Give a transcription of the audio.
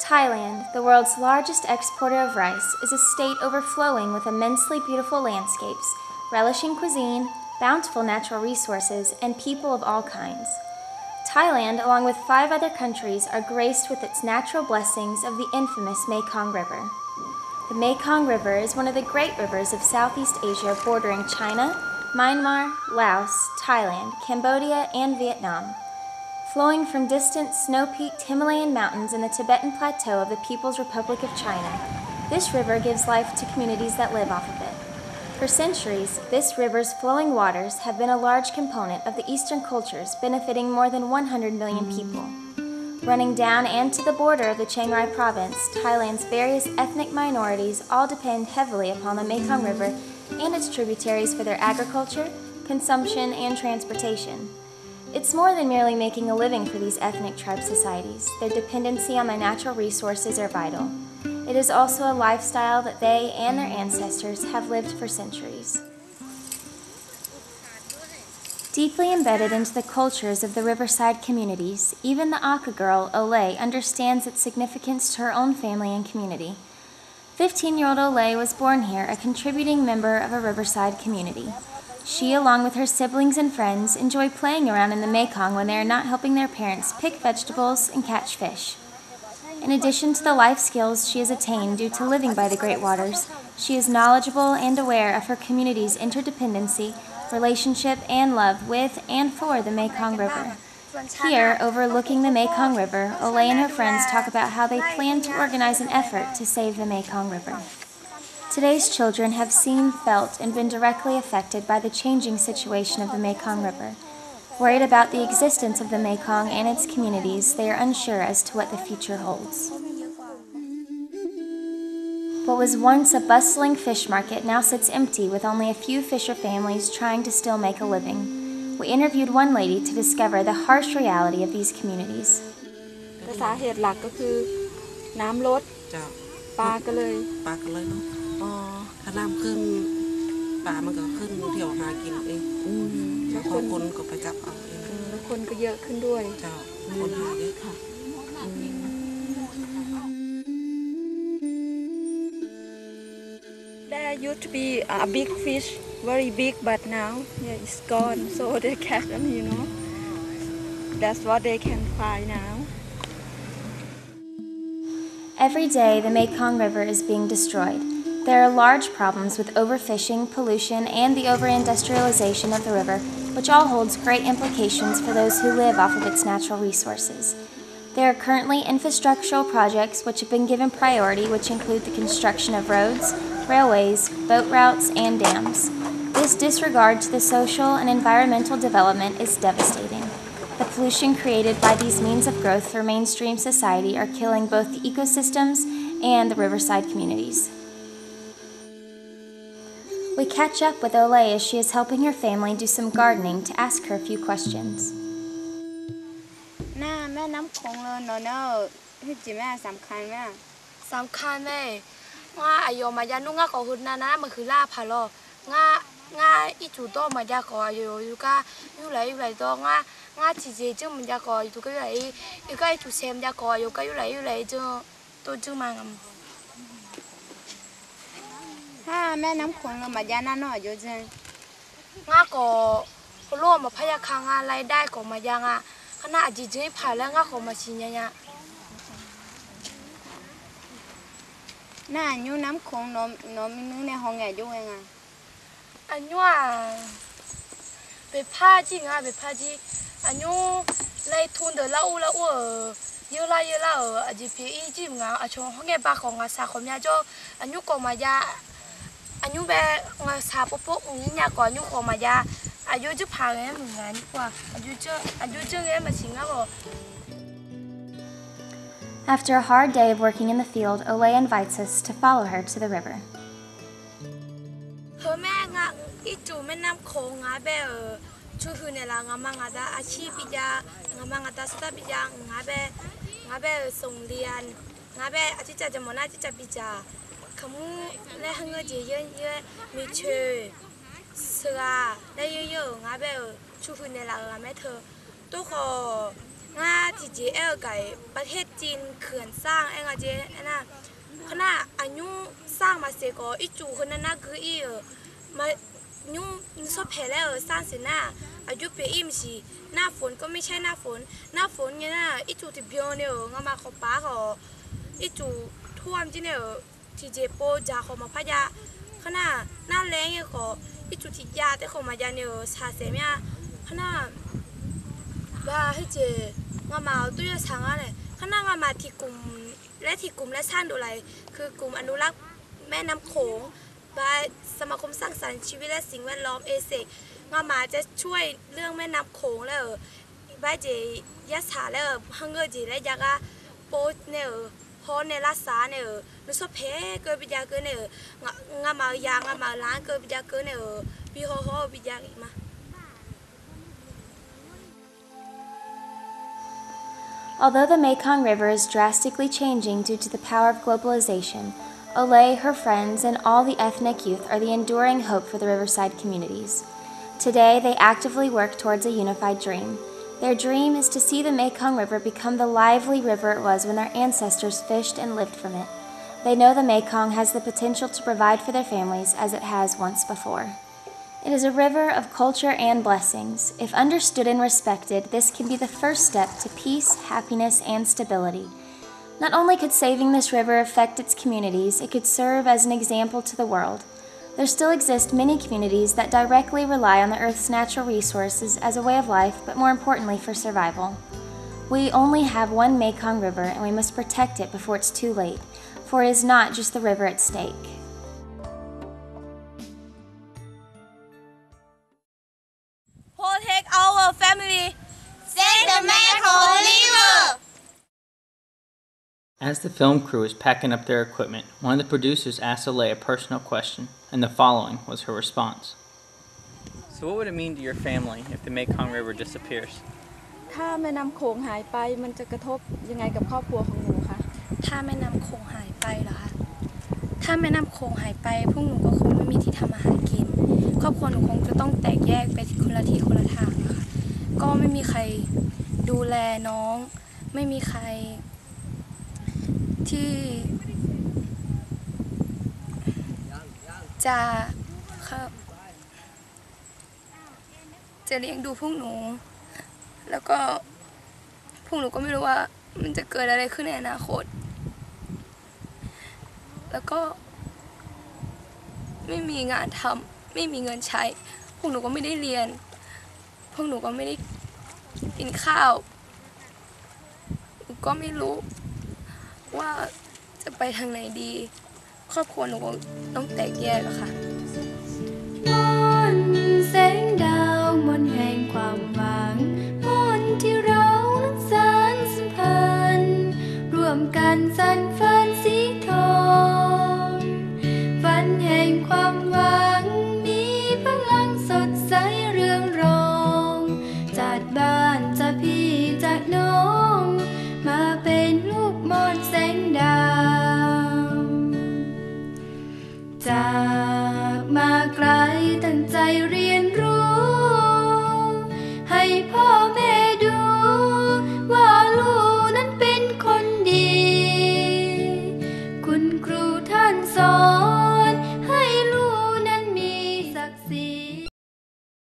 Thailand, the world's largest exporter of rice, is a state overflowing with immensely beautiful landscapes, relishing cuisine, bountiful natural resources, and people of all kinds. Thailand, along with 5 other countries, are graced with its natural blessings of the infamous Mekong River. The Mekong River is one of the great rivers of Southeast Asia bordering China, Myanmar, Laos, Thailand, Cambodia, and Vietnam. Flowing from distant snow-peaked Himalayan mountains in the Tibetan Plateau of the People's Republic of China, this river gives life to communities that live off of it. For centuries, this river's flowing waters have been a large component of the Eastern cultures, benefiting more than 100 million people. Running down and to the border of the Chiang Rai province, Thailand's various ethnic minorities all depend heavily upon the Mekong River and its tributaries for their agriculture, consumption, and transportation. It's more than merely making a living for these ethnic tribe societies. Their dependency on the natural resources are vital. It is also a lifestyle that they and their ancestors have lived for centuries. Deeply embedded into the cultures of the riverside communities, even the Aka girl, Olay, understands its significance to her own family and community. 15-year-old Olay was born here, a contributing member of a riverside community. She, along with her siblings and friends, enjoy playing around in the Mekong when they are not helping their parents pick vegetables and catch fish. In addition to the life skills she has attained due to living by the great waters, she is knowledgeable and aware of her community's interdependency, relationship, and love with and for the Mekong River. Here, overlooking the Mekong River, Olay and her friends talk about how they plan to organize an effort to save the Mekong River. Today's children have seen, felt, and been directly affected by the changing situation of the Mekong River. Worried about the existence of the Mekong and its communities, they are unsure as to what the future holds. What was once a bustling fish market now sits empty with only a few fisher families trying to still make a living. We interviewed one lady to discover the harsh reality of these communities. สาเหตุหลักก็คือน้ำลดปลาก็เลยเนาะถ้าน้ำขึ้นปลามันก็ขึ้นเที่ยวหากินเองแล้วคนก็ไปจับเอาเองแล้วคนก็เยอะขึ้นด้วยคนหาเยอะค่ะ There used to be a big fish, very big, but now it's gone. So they catch them, That's what they can find now. Every day, the Mekong River is being destroyed. There are large problems with overfishing, pollution, and the over-industrialization of the river, which all holds great implications for those who live off of its natural resources. There are currently infrastructural projects which have been given priority, which include the construction of roads, railways, boat routes, and dams. This disregard to the social and environmental development is devastating. The pollution created by these means of growth for mainstream society are killing both the ecosystems and the riverside communities. We catch up with Olay as she is helping her family do some gardening to ask her a few questions. แม่น้ำคงเลยเนาะที่จีแม่สำคัญแม่สำคัญแม่ง่าอายุมายานุ่งง่าก็หุ่นนะมันคือลาพาโลง่าอีจุดโตมายาก็อายุอยู่ก็อยู่ไหลโตง่าจีเจจึงมันยาก็อยู่ก็อยู่ก็จุดเซมยาก็อยู่ก็อยู่ไหลจึงตัวจึงมางถ้าแม่น้ำคงเลยมายาน่าหน่อยอยู่จังง่าก็ร่วมมาพยาคังอะไรได้ก็มายาขณะจีเจผ่านแล้วง่าก็มาชิญญาน่าอยู่น้ำคงน้องมีนึงในห้องใหญ่ด้วยไงอันว่าไปผ้าจริงอ่ะไปผ้าจริงอันยูไล่ทุนเดอละอูเยอะละอาจีพีอีจิมงาอาชงห้องใหญ่ปากของงาสาคมยาโจอันยูก็มายาอันยูแบบงาสาปุ๊บงี้ยาก่อนยูก็มายาอายุจะผ่านไงเหมือนกันกว่าอายุเจอไงมาชิงอ่ะบ่ After a hard day of working in the field, Olay invites us to follow her to the river. แม่งาอีจูแม่น้ำโขงงาแบบชูคือในละงามางาตาอาชีพปิจางามางาตาสตาปิจางาแบบส่งเรียนงาแบบอาทิตย์จะมอนาอาทิตย์ปิจาขมูและหังเงยเยอะมีเชยเสือได้เยอะงาแบบชูคือในละงาแม่เธอตัวขอ ง่าจีเจเอลไก่ประเทศจีนเขื่อนสร้างไอ้งาเจน่ะขณะอายุสร้างมาเสกอีจูคนนั้นน่ะคืออีมายุ่งชอบแพ้แล้วสร้างเสนาอายุเปียอิ่มสิหน้าฝนก็ไม่ใช่หน้าฝนเนี่ยนะอีจูที่เบียวเนี่ยงามาเขาป้าเขาอีจูท่วมจีเนี่ยทีเจโปจ่าเขามาพยาขณะหน้าแรงเนี่ยเขาอีจูที่ยาแต่เขามายาเนี่ยชาเสียเนี่ยขณะว่าให้เจงามาตัวอย่างช่างอะไรขณะงามาที่กลุ่มและสร้างดูอะไรคือกลุ่มอนุรักษ์แม่น้ำโขงบายสมาคมสร้างสรรค์ชีวิตและสิ่งแวดล้อมเอเซกงามาจะช่วยเรื่องแม่น้ำโขงแล้วบายเจยะสาแล้วฮังเกอร์จีและยากาโปเนี่ยพอในรักษาเนี่ยนุสเพเกิดวิทยาเกินเนี่ยงามายางามาล้างเกิดวิทยาเกินเนี่ยปีฮอวิทยาอีกมา Although the Mekong River is drastically changing due to the power of globalization, Olay, her friends, and all the ethnic youth are the enduring hope for the riverside communities. Today, they actively work towards a unified dream. Their dream is to see the Mekong River become the lively river it was when their ancestors fished and lived from it. They know the Mekong has the potential to provide for their families as it has once before. It is a river of culture and blessings. If understood and respected, this can be the first step to peace, happiness, and stability. Not only could saving this river affect its communities, it could serve as an example to the world. There still exist many communities that directly rely on the Earth's natural resources as a way of life, but more importantly for survival. We only have one Mekong River, and we must protect it before it's too late, for it is not just the river at stake. Protect our family. Save the Mekong River. As the film crew was packing up their equipment, one of the producers asked Olay a personal question, and the following was her response. So what would it mean to your family if the Mekong River disappears? ถ้าแม่น้ำโขงหายไปมันจะกระทบยังไงกับครอบครัวของหนูคะ ถ้าแม่น้ำโขงหายไปเหรอคะถ้าแม่น้ำโขงหายไปพวกหนูก็คงไม่มีที่ทำอาหารกินครอบครัวหนูคงจะต้องแตกแยกไปคนละที่คนละทางนะคะก็ไม่มีใครดูแลน้องไม่มีใครที่จะเลี้ยงดูพวกหนูแล้วก็พวกหนูก็ไม่รู้ว่ามันจะเกิดอะไรขึ้นในอนาคตแล้วก็ไม่มีงานทำไม่มีเงินใช้พวกหนูก็ไม่ได้เรียนพวกหนูก็ไม่ได้กินข้าวก็ไม่รู้ว่าจะไปทางไหนดีครอบครัวหนูก็ต้องแตกแยกอะค่ะ แสงดาวมนแห่งความ